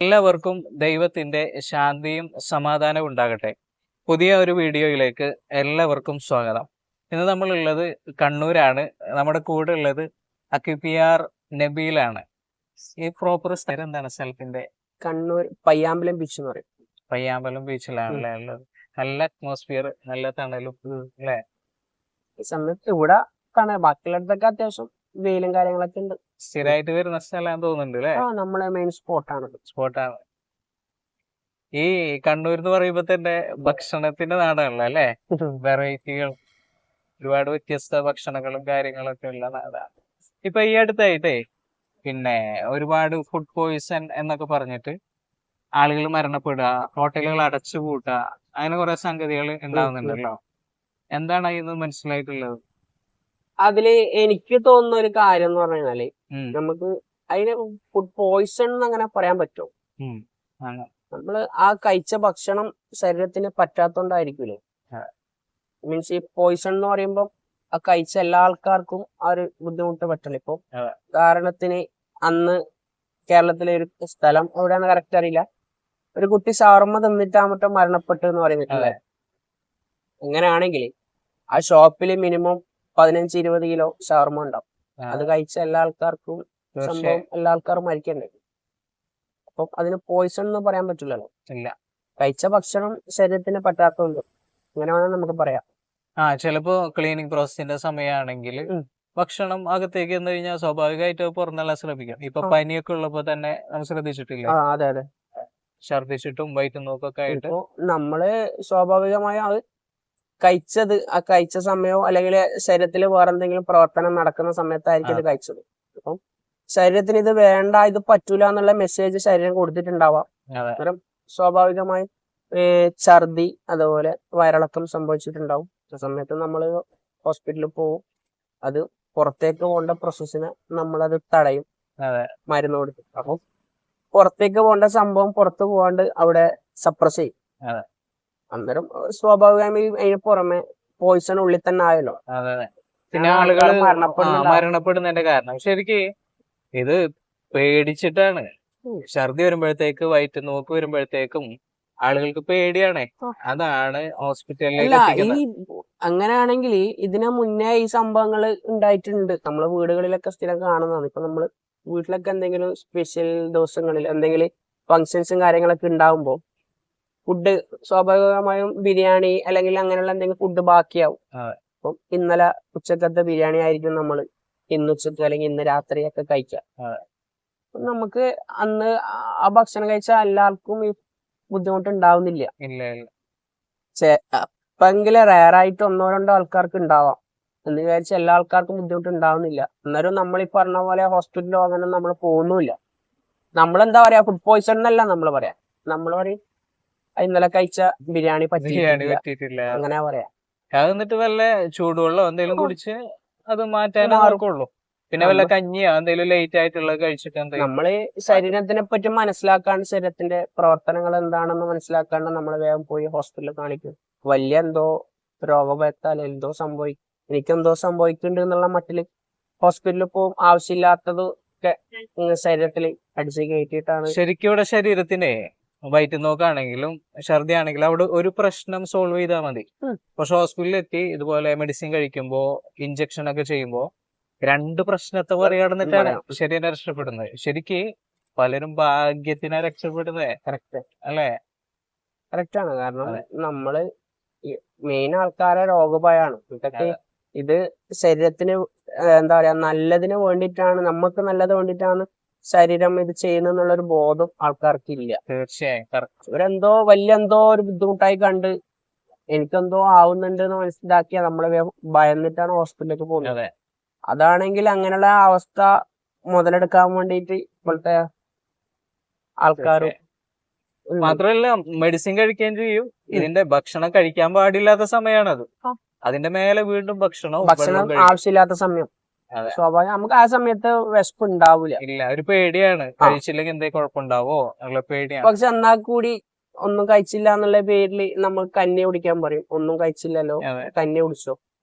എല്ലാവർക്കും ദൈവത്തിന്റെ ശാന്തിയും സമാധാനവും ഉണ്ടാകട്ടെ. പുതിയ ഒരു വീഡിയോയിലേക്ക് എല്ലാവർക്കും സ്വാഗതം. ഇന്ന് നമ്മളുള്ളത് കണ്ണൂരാണ്. നമ്മുടെ കൂടെ ഉള്ളത് അക്വിപിആർ നബീലാണ്. ഈ പ്രോപ്പർ സ്ഥലം എന്താണ് സ്ഥലത്തിന്റെ? കണ്ണൂർ പയ്യാമ്പലം ബീച്ച് എന്ന് പറയും. പയ്യാമ്പലം ബീച്ചിലാണല്ലേ ഉള്ളത്. നല്ല അറ്റ്മോസ്ഫിയർ, നല്ല തണലും അല്ലേ? ഈ സമയത്ത് ഇവിടെ ബാക്കിയുള്ളടത്തൊക്കെ അത്യാവശ്യം വെയിലും കാര്യങ്ങളൊക്കെ ഉണ്ട്. സ്ഥിരമായിട്ട് വരുന്ന സ്ഥലം തോന്നുന്നുണ്ട് അല്ലേ? നമ്മളെ മെയിൻ സ്പോട്ടാണ്. ഈ കണ്ണൂർ എന്ന് പറയുമ്പോ തന്നെ ഭക്ഷണത്തിന്റെ നാടാണല്ലോ അല്ലെ? വെറൈറ്റികൾ, ഒരുപാട് വ്യത്യസ്ത ഭക്ഷണങ്ങളും കാര്യങ്ങളൊക്കെ ഉള്ള നാടാണ്. ഇപ്പൊ ഈ അടുത്തായിട്ടേ പിന്നെ ഒരുപാട് ഫുഡ് പോയിസൺ എന്നൊക്കെ പറഞ്ഞിട്ട് ആളുകൾ മരണപ്പെടുക, ഹോട്ടലുകൾ അടച്ചുപൂട്ടുക, അങ്ങനെ കുറെ സംഗതികൾ ഉണ്ടാവുന്നുണ്ടല്ലോ. എന്താണ് അതിന് മനസ്സിലായിട്ടുള്ളത്? അതില് എനിക്ക് തോന്നുന്ന ഒരു കാര്യം എന്ന് പറഞ്ഞു കഴിഞ്ഞാല് നമുക്ക് അതിന് ഫുഡ് പോയിസൺ അങ്ങനെ പറയാൻ പറ്റുമോ? നമ്മള് ആ കഴിച്ച ഭക്ഷണം ശരീരത്തിന് പറ്റാത്തോണ്ടായിരിക്കൂലേ? മീൻസ് ഈ പോയിസൺ എന്ന് പറയുമ്പോൾ ആ കഴിച്ച എല്ലാ ആൾക്കാർക്കും ആ ഒരു ബുദ്ധിമുട്ട് പറ്റില്ല. ഇപ്പൊ ഉദാഹരണത്തിന് അന്ന് കേരളത്തിലെ ഒരു സ്ഥലം എവിടെയാണ് കറക്റ്റ് അറിയില്ല, ഒരു കുട്ടി ഷവർമ്മ തിന്നിട്ടാ മറ്റോ മരണപ്പെട്ടു എന്ന് പറയുന്നില്ലേ? അങ്ങനെയാണെങ്കിൽ ആ ഷോപ്പിൽ മിനിമം 15-20 കിലോ ഷവർമ്മ ഉണ്ടാവും. അത് കഴിച്ച എല്ലാ ആൾക്കാർക്കും സംഭവം എല്ലാ ആൾക്കാരും മരിക്കണ്ടേ? അപ്പൊ അതിന് പോയിസൺ എന്ന് പറയാൻ പറ്റില്ലല്ലോ. ഇല്ല, കഴിച്ച ഭക്ഷണം ശരീരത്തിന് പറ്റാത്തതുണ്ട്, അങ്ങനെ വേണം നമുക്ക് പറയാം. ചിലപ്പോ ക്ലീനിങ് പ്രോസസിന്റെ സമയമാണെങ്കിൽ ഭക്ഷണം അകത്തേക്ക് വന്നു കഴിഞ്ഞാൽ സ്വാഭാവികമായിട്ട് പുറന്തള്ളാൻ ശ്രമിക്കാം. ഇപ്പൊ പനിയൊക്കെ ഉള്ളപ്പോ തന്നെ നമ്മൾ ശ്രദ്ധിച്ചിട്ടില്ല, അതെ അതെ, ഛർദിച്ചിട്ടും വയറ്റും നോക്കൊക്കെ ആയിട്ട് നമ്മള് സ്വാഭാവികമായി അത് കഴിച്ചത് ആ കഴിച്ച സമയമോ അല്ലെങ്കിൽ ശരീരത്തിൽ വേറെ എന്തെങ്കിലും പ്രവർത്തനം നടക്കുന്ന സമയത്തായിരിക്കും ഇത് കഴിച്ചത്. അപ്പം ശരീരത്തിന് ഇത് വേണ്ട, ഇത് പറ്റൂല എന്നുള്ള മെസ്സേജ് ശരീരം കൊടുത്തിട്ടുണ്ടാവാം. അന്നേരം സ്വാഭാവികമായി ഛർദി അതുപോലെ വയറിളക്കം സംഭവിച്ചിട്ടുണ്ടാവും. ആ സമയത്ത് നമ്മൾ ഹോസ്പിറ്റലിൽ പോവും. അത് പുറത്തേക്ക് പോകേണ്ട പ്രോസസ്സിനെ നമ്മളത് തടയും മരുന്ന് കൊടുത്ത്. അപ്പം പുറത്തേക്ക് പോകേണ്ട സംഭവം പുറത്തു പോകാണ്ട് അവിടെ സപ്രസ് ചെയ്യും. അന്നേരം സ്വാഭാവികമായി അതിന് പുറമെ പോയിസൺ ഉള്ളിൽ തന്നെ ആയല്ലോ. പിന്നെ ആളുകൾ മരണപ്പെടുന്നതിന്റെ കാരണം ശരിക്ക് ഇത് പേടിച്ചിട്ടാണ്. ഛർദി വരുമ്പോഴത്തേക്ക് വയറ്റ് നോക്ക് വരുമ്പോഴത്തേക്കും ആളുകൾക്ക് പേടിയാണേ, അതാണ് ഹോസ്പിറ്റലിലേക്ക്. അങ്ങനെയാണെങ്കിൽ ഇതിനു മുന്നേ ഈ സംഭവങ്ങൾ ഉണ്ടായിട്ടുണ്ട്. നമ്മളെ വീടുകളിലൊക്കെ സ്ഥിരം കാണുന്നതാണ്. ഇപ്പൊ നമ്മള് വീട്ടിലൊക്കെ എന്തെങ്കിലും സ്പെഷ്യൽ ദിവസങ്ങളിൽ എന്തെങ്കിലും ഫങ്ഷൻസും കാര്യങ്ങളൊക്കെ ഉണ്ടാവുമ്പോ ഫുഡ് സ്വാഭാവികമായും ബിരിയാണി അല്ലെങ്കിൽ അങ്ങനെയുള്ള എന്തെങ്കിലും ഫുഡ് ബാക്കിയാവും. അപ്പം ഇന്നലെ ഉച്ചക്കത്തെ ബിരിയാണി ആയിരിക്കും നമ്മൾ ഇന്ന് ഉച്ചക്ക് അല്ലെങ്കിൽ ഇന്ന് രാത്രിയൊക്കെ കഴിക്കാം. നമുക്ക് അന്ന് ആ ഭക്ഷണം കഴിച്ചാൽ എല്ലാവർക്കും ഈ ബുദ്ധിമുട്ട് ഉണ്ടാവുന്നില്ല. എപ്പെങ്കിലും റയറായിട്ട് 1-2 ആൾക്കാർക്ക് ഉണ്ടാവാം എന്ന് വിചാരിച്ച് എല്ലാ ആൾക്കാർക്കും ബുദ്ധിമുട്ട് ഉണ്ടാവുന്നില്ല. അന്നേരം നമ്മൾ ഈ പറഞ്ഞ പോലെ ഹോസ്പിറ്റലോ അങ്ങനെ നമ്മൾ പോകുന്നില്ല. നമ്മളെന്താ പറയാ, ഫുഡ് പോയിസൺ എന്നല്ല നമ്മൾ പറയാ, നമ്മൾ പറയും ഇന്നലെ കഴിച്ച ബിരിയാണി പറ്റിയിട്ടില്ല, അങ്ങനെ പറയാ. എന്നിട്ട് വല്ല ചൂടുവെള്ളം എന്തെങ്കിലും കുടിച്ച് അത് മാറ്റാനേ നോക്കുള്ളൂ. പിന്നെ വല്ല കഞ്ഞിയോ എന്തെങ്കിലും ലേറ്റ് ആയിട്ടുള്ളത് കഴിച്ചിട്ട് നമ്മള് ശരീരത്തിനെ പറ്റി മനസ്സിലാക്കാണ്ട്, ശരീരത്തിന്റെ പ്രവർത്തനങ്ങൾ എന്താണെന്ന് മനസ്സിലാക്കാണ്ട് നമ്മൾ വേഗം പോയി ഹോസ്പിറ്റലിൽ കാണിക്കും. വലിയ എന്തോ രോഗഭേദത്താൽ എന്തോ എനിക്കെന്തോ സംഭവിക്കുന്നുണ്ട് എന്നുള്ള മട്ടില് ഹോസ്പിറ്റലിൽ പോകും. ആവശ്യമില്ലാത്തതൊക്കെ ശരീരത്തിൽ അടിച്ച് കയറ്റിയിട്ടാണ്. ശരിക്കും ഇവിടെ ശരീരത്തിനെ വയറ്റ് നോക്കാണെങ്കിലും ഛർദി ആണെങ്കിലും അവിടെ ഒരു പ്രശ്നം സോൾവ് ചെയ്താൽ മതി. പക്ഷെ ഹോസ്പിറ്റലിൽ എത്തി ഇതുപോലെ മെഡിസിൻ കഴിക്കുമ്പോ ഇഞ്ചക്ഷൻ ഒക്കെ ചെയ്യുമ്പോ 2 പ്രശ്നത്തെ മറികടന്നിട്ടാണ് ശരീരം രക്ഷപ്പെടുന്നത്. ശരിക്ക് പലരും ഭാഗ്യത്തിനാ രക്ഷപ്പെടുന്നത്. കറക്റ്റ് അല്ലേ? കറക്റ്റാണ്. കാരണം നമ്മള് മെയിൻ ആൾക്കാരെ രോഗഭയാണ്. ഇതൊക്കെ ഇത് ശരീരത്തിന് എന്താ പറയാ നല്ലതിന് വേണ്ടിയിട്ടാണ്, നമുക്ക് നല്ലത് വേണ്ടിയിട്ടാണ് ശരീരം ഇത് ചെയ്യുന്നെന്നുള്ളൊരു ബോധം ആൾക്കാർക്ക് ഇല്ല. തീർച്ചയായും ഇവരെന്തോ എന്തോ ഒരു ബുദ്ധിമുട്ടായി കണ്ട് എനിക്കെന്തോ ആവുന്നുണ്ട് എന്ന് മനസ്സിലാക്കിയാൽ നമ്മള് ഭയന്നിട്ടാണ് ഹോസ്പിറ്റലിലേക്ക് പോകുന്നത്. അതാണെങ്കിൽ അങ്ങനെയുള്ള അവസ്ഥ മുതലെടുക്കാൻ വേണ്ടിയിട്ട് ഇപ്പോഴത്തെ ആൾക്കാരും മാത്രമല്ല മെഡിസിൻ കഴിക്കുകയും ചെയ്യും. ഇതിന്റെ ഭക്ഷണം കഴിക്കാൻ പാടില്ലാത്ത സമയമാണത്. അതിന്റെ മേലെ വീണ്ടും ഭക്ഷണം ആവശ്യമില്ലാത്ത സമയം. സ്വാഭാവികം നമുക്ക് ആ സമയത്ത് വിശപ്പ് ഉണ്ടാവില്ല. ഇല്ല, ഒരു പേടിയാണ്, കഴിച്ചില്ലെങ്കിൽ എന്തേ കുഴപ്പമുണ്ടാവോ എന്നുള്ള പേടിയാണ്. പക്ഷെ എന്നാൽ കൂടി ഒന്നും കഴിച്ചില്ല എന്നുള്ള പേരിൽ നമ്മൾ കഞ്ഞി കുടിക്കാൻ പറയും. ഒന്നും കഴിച്ചില്ലല്ലോ, കഞ്ഞി കുടിച്ചോ,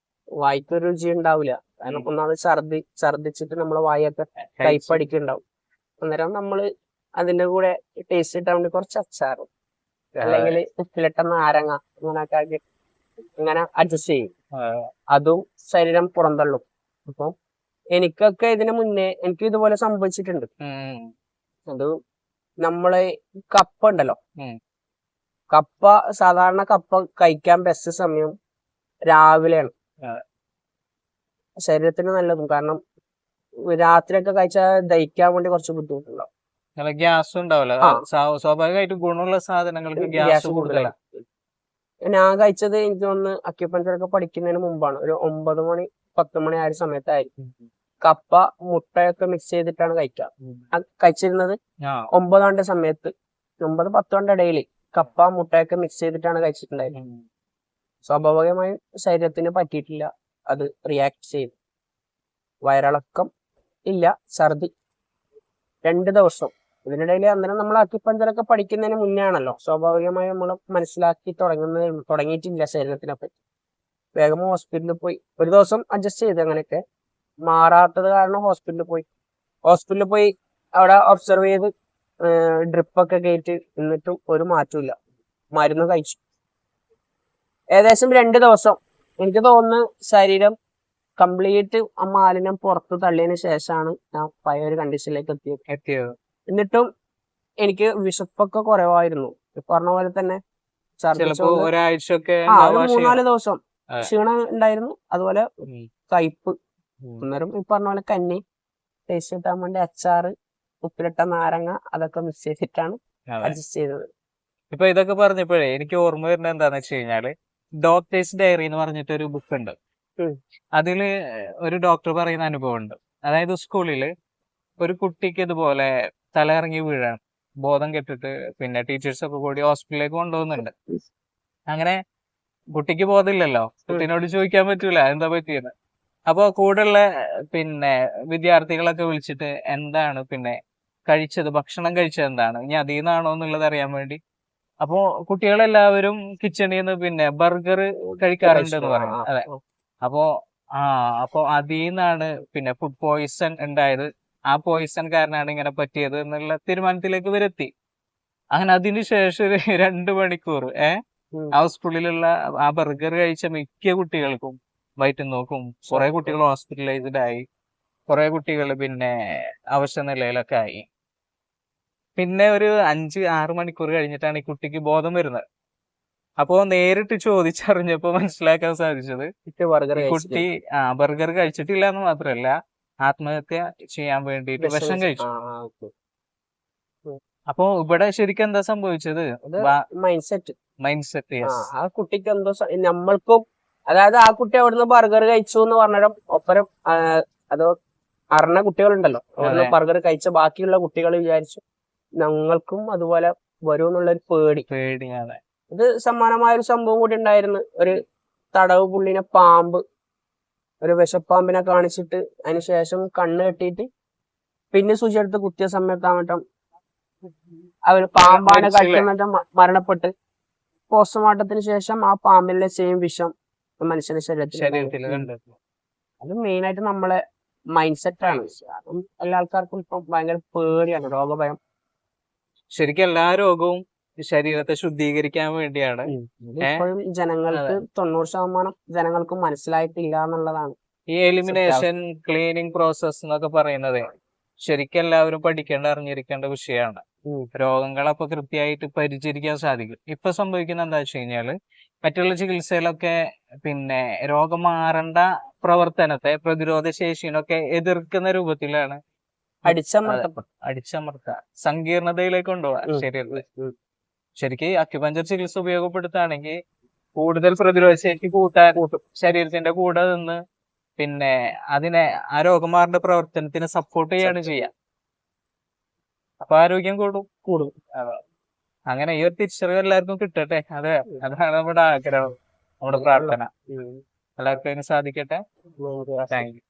വായിക്കൊരു രുചി ഉണ്ടാവില്ല. കാരണം ഒന്നാമത് ഛർദിച്ചിട്ട് നമ്മളെ വായൊക്കെ കയ്പടിക്കുണ്ടാവും. അന്നേരം നമ്മള് അതിന്റെ കൂടെ ടേസ്റ്റ് കിട്ടാൻ വേണ്ടി കുറച്ച് അച്ചാറും അല്ലെങ്കിൽ ഉപ്പിലിട്ട നാരങ്ങ അങ്ങനെയൊക്കെ ആക്കി ഇങ്ങനെ അഡ്ജസ്റ്റ് ചെയ്യും. അതും ശരീരം പുറന്തള്ളും. അപ്പം എനിക്കൊക്കെ ഇതിനു മുന്നേ എനിക്ക് ഇതുപോലെ സംഭവിച്ചിട്ടുണ്ട്. അത് നമ്മളെ കപ്പ ഉണ്ടല്ലോ, കപ്പ സാധാരണ കപ്പ കഴിക്കാൻ ബെസ്റ്റ് സമയം രാവിലെയാണ്. ശരീരത്തിന് നല്ലതും. കാരണം രാത്രിയൊക്കെ കഴിച്ചാൽ ദഹിക്കാൻ വേണ്ടി കുറച്ച് ബുദ്ധിമുട്ടുണ്ടാവും. ഗ്യാസ് ഉണ്ടാവില്ല. സ്വാഭാവികമായിട്ടും ഗുണമുള്ള സാധനങ്ങൾക്ക് ഗ്യാസ് കൂടുതലാണ്. ഞാൻ കഴിച്ചത് എനിക്ക് തോന്നുന്നു അക്യുപഞ്ചർ ഒക്കെ പഠിക്കുന്നതിന് മുമ്പാണ്. ഒരു 9 മണി 10 മണി ആ ഒരു സമയത്തായിരിക്കും. കപ്പ മുട്ടയൊക്കെ മിക്സ് ചെയ്തിട്ടാണ് കഴിച്ചിരുന്നത്. 9 സമയത്ത് 9-10 ഇടയിൽ കപ്പ മുട്ടയൊക്കെ മിക്സ് ചെയ്തിട്ടാണ് കഴിച്ചിട്ടുണ്ടായിരുന്നത്. സ്വാഭാവികമായും ശരീരത്തിന് പറ്റിയിട്ടില്ല, അത് റിയാക്ട് ചെയ്തു. വയറിളക്കം ഇല്ല, ഛർദി 2 ദിവസം. ഇതിനിടയിൽ അന്നേരം നമ്മൾ അക്യുപഞ്ചറൊക്കെ പഠിക്കുന്നതിന് മുന്നേ ആണല്ലോ, സ്വാഭാവികമായും നമ്മൾ മനസ്സിലാക്കി തുടങ്ങിയിട്ടില്ല ശരീരത്തിനെ പറ്റി. വേഗം ഹോസ്പിറ്റലിൽ പോയി. ഒരു ദിവസം അഡ്ജസ്റ്റ് ചെയ്ത് അങ്ങനെയൊക്കെ മാറാത്തത് കാരണം ഹോസ്പിറ്റലിൽ പോയി അവിടെ ഒബ്സർവ് ചെയ്ത് ഡ്രിപ്പൊക്കെ കയറ്റി. എന്നിട്ടും ഒരു മാറ്റമില്ല. മരുന്ന് കഴിച്ചു. ഏകദേശം 2 ദിവസം എനിക്ക് തോന്നുന്നു ശരീരം കംപ്ലീറ്റ് ആ മാലിന്യം പുറത്ത് തള്ളിയതിനു ശേഷമാണ് ഞാൻ പഴയ ഒരു കണ്ടീഷനിലേക്ക് എത്തിയത്. എന്നിട്ടും എനിക്ക് വിശപ്പൊക്കെ കുറവായിരുന്നു. പറഞ്ഞ പോലെ തന്നെ ഒരാഴ്ചയൊക്കെ 3-4 ദിവസം ക്ഷീണം ഉണ്ടായിരുന്നു. അതുപോലെ കയ്പ്പ്. അന്നേരം ഈ പറഞ്ഞ പോലെ കഞ്ഞി, ടേസ്റ്റ് കിട്ടാൻ വേണ്ടി അച്ചാറ്, ഉപ്പിലിട്ട നാരങ്ങ അതൊക്കെ മിക്സ് ചെയ്തിട്ടാണ് അഡ്ജസ്റ്റ് ചെയ്തത്. ഇപ്പൊ ഇതൊക്കെ പറഞ്ഞപ്പോഴേ എനിക്ക് ഓർമ്മ വരുന്നത് എന്താന്ന് വെച്ച് കഴിഞ്ഞാല് ഡോക്ടേഴ്സ് ഡയറി എന്ന് പറഞ്ഞിട്ട് ഒരു ബുക്ക് ഉണ്ട്. അതില് ഒരു ഡോക്ടർ പറയുന്ന അനുഭവം ഉണ്ട്. അതായത് സ്കൂളില് ഒരു കുട്ടിക്ക് ഇതുപോലെ തലയിറങ്ങി വീഴാണ്, ബോധം കെട്ടിട്ട് പിന്നെ ടീച്ചേഴ്സ് ഒക്കെ കൂടി ഹോസ്പിറ്റലിലേക്ക് കൊണ്ടുപോകുന്നുണ്ട്. അങ്ങനെ കുട്ടിക്ക് ബോധമില്ലല്ലോ, കുട്ടീനോട് ചോദിക്കാൻ പറ്റൂല എന്താ പറ്റിയെന്ന്. അപ്പൊ കൂടെയുള്ള പിന്നെ വിദ്യാർത്ഥികളൊക്കെ വിളിച്ചിട്ട് എന്താണ് പിന്നെ കഴിച്ചത്, ഭക്ഷണം കഴിച്ചത് എന്താണ്, ഇനി അതിൽ നിന്നാണോ എന്നുള്ളത് അറിയാൻ വേണ്ടി. അപ്പോ കുട്ടികളെല്ലാവരും കിച്ചണിൽ നിന്ന് പിന്നെ ബർഗർ കഴിക്കാറുണ്ട് എന്ന് പറയും. അതെ. അപ്പോ അതിൽ നിന്നാണ് പിന്നെ ഫുഡ് പോയിസൺ ഉണ്ടായത്. ആ പോയിസൺ കാരണമാണ് ഇങ്ങനെ പറ്റിയത് എന്നുള്ള തീരുമാനത്തിലേക്ക് വരെത്തി. അങ്ങനെ അതിനുശേഷം ഒരു 2 മണിക്കൂർ ആ സ്കൂളിലുള്ള ആ ബർഗർ കഴിച്ച മിക്ക കുട്ടികൾക്കും വയറ്റിൽ നോക്കും. കുറെ കുട്ടികൾ ഹോസ്പിറ്റലൈസ്ഡ് ആയി, കുറെ കുട്ടികൾ പിന്നെ അവശ നിലയിലൊക്കെ ആയി. പിന്നെ ഒരു 5-6 മണിക്കൂർ കഴിഞ്ഞിട്ടാണ് ഈ കുട്ടിക്ക് ബോധം വരുന്നത്. അപ്പോ നേരിട്ട് ചോദിച്ചറിഞ്ഞപ്പോ മനസ്സിലാക്കാൻ സാധിച്ചത് കുട്ടി ബർഗർ കഴിച്ചിട്ടില്ല എന്ന് മാത്രമല്ല, ആത്മഹത്യ ചെയ്യാൻ വേണ്ടിയിട്ട് വിഷം കഴിച്ചു. അപ്പോ ഇവിടെ ശരിക്കും എന്താ സംഭവിച്ചത്? Mind set. ആ കുട്ടിക്ക് എന്തോ നമ്മൾക്കും, അതായത് ആ കുട്ടി അവിടുന്ന് ബർഗർ കഴിച്ചു എന്ന് പറഞ്ഞാലും ഒപ്പരം അത് അറിഞ്ഞ കുട്ടികളുണ്ടല്ലോ, അവിടുന്ന് ബർഗർ കഴിച്ച ബാക്കിയുള്ള കുട്ടികൾ വിചാരിച്ചു ഞങ്ങൾക്കും അതുപോലെ വരും എന്നുള്ളൊരു പേടിയാണ്. ഇത് സമാനമായ ഒരു സംഭവം കൂടി ഉണ്ടായിരുന്നു. ഒരു തടവ് പുള്ളിനെ ഒരു വിഷപ്പാമ്പിനെ കാണിച്ചിട്ട് അതിനുശേഷം കണ്ണ് കെട്ടിയിട്ട് പിന്നെ സൂചിയെടുത്ത് കുത്തിയ സമയത്താവട്ടം അവര് പാമ്പാണ് കഴിച്ചിട്ട് മരണപ്പെട്ട് പോസ്റ്റ്മോർട്ടത്തിന് ശേഷം ആ പാമ്പിലെ സെയിം വിഷം മനുഷ്യന്റെ ശരീരത്തിൽ. അത് മെയിൻ ആയിട്ട് നമ്മളെ മൈൻഡ് സെറ്റ് ആണ്. അതും എല്ലാ ആൾക്കാർക്കും ഇപ്പം ഭയങ്കര പേടിയാണ്, രോഗഭയം. ശരിക്കും എല്ലാ രോഗവും ശരീരത്തെ ശുദ്ധീകരിക്കാൻ വേണ്ടിയാണ്. ഇപ്പോഴും ജനങ്ങൾക്ക് 90% ജനങ്ങൾക്കും മനസ്സിലായിട്ടില്ല എന്നുള്ളതാണ്. ഈ എലിമിനേഷൻ ക്ലീനിങ് പ്രോസസ് എന്നൊക്കെ പറയുന്നത് ശരിക്കും എല്ലാവരും അറിഞ്ഞിരിക്കേണ്ട വിഷയമാണ്. രോഗങ്ങളെ അപ്പൊ കൃത്യമായിട്ട് പരിചരിക്കാൻ സാധിക്കും. ഇപ്പൊ സംഭവിക്കുന്ന എന്താ വെച്ച് കഴിഞ്ഞാല് മറ്റുള്ള ചികിത്സയിലൊക്കെ പിന്നെ രോഗം മാറേണ്ട പ്രവർത്തനത്തെ, പ്രതിരോധ ശേഷിനൊക്കെ എതിർക്കുന്ന രൂപത്തിലാണ് അടിച്ചമർത്ത സങ്കീർണതയിലേക്ക് കൊണ്ടുപോകാൻ ശരീരത്തിൽ. ശരിക്കും അക്യുപഞ്ചർ ചികിത്സ ഉപയോഗപ്പെടുത്തുകയാണെങ്കിൽ കൂടുതൽ പ്രതിരോധ ശേഷി കൂട്ടാൻ ശരീരത്തിന്റെ കൂടെ നിന്ന് പിന്നെ അതിനെ ആ രോഗം മാറേണ്ട പ്രവർത്തനത്തിന് സപ്പോർട്ട് ചെയ്യാണ് ചെയ്യുക. അപ്പൊ ആരോഗ്യം കൂടും. അങ്ങനെ ഈ ഒരു തിരിച്ചറിവ് എല്ലാവർക്കും കിട്ടട്ടെ. അതാണ് നമ്മുടെ ആഗ്രഹം, നമ്മുടെ പ്രാർത്ഥന. എല്ലാവർക്കും അതിന് സാധിക്കട്ടെ. Thank you.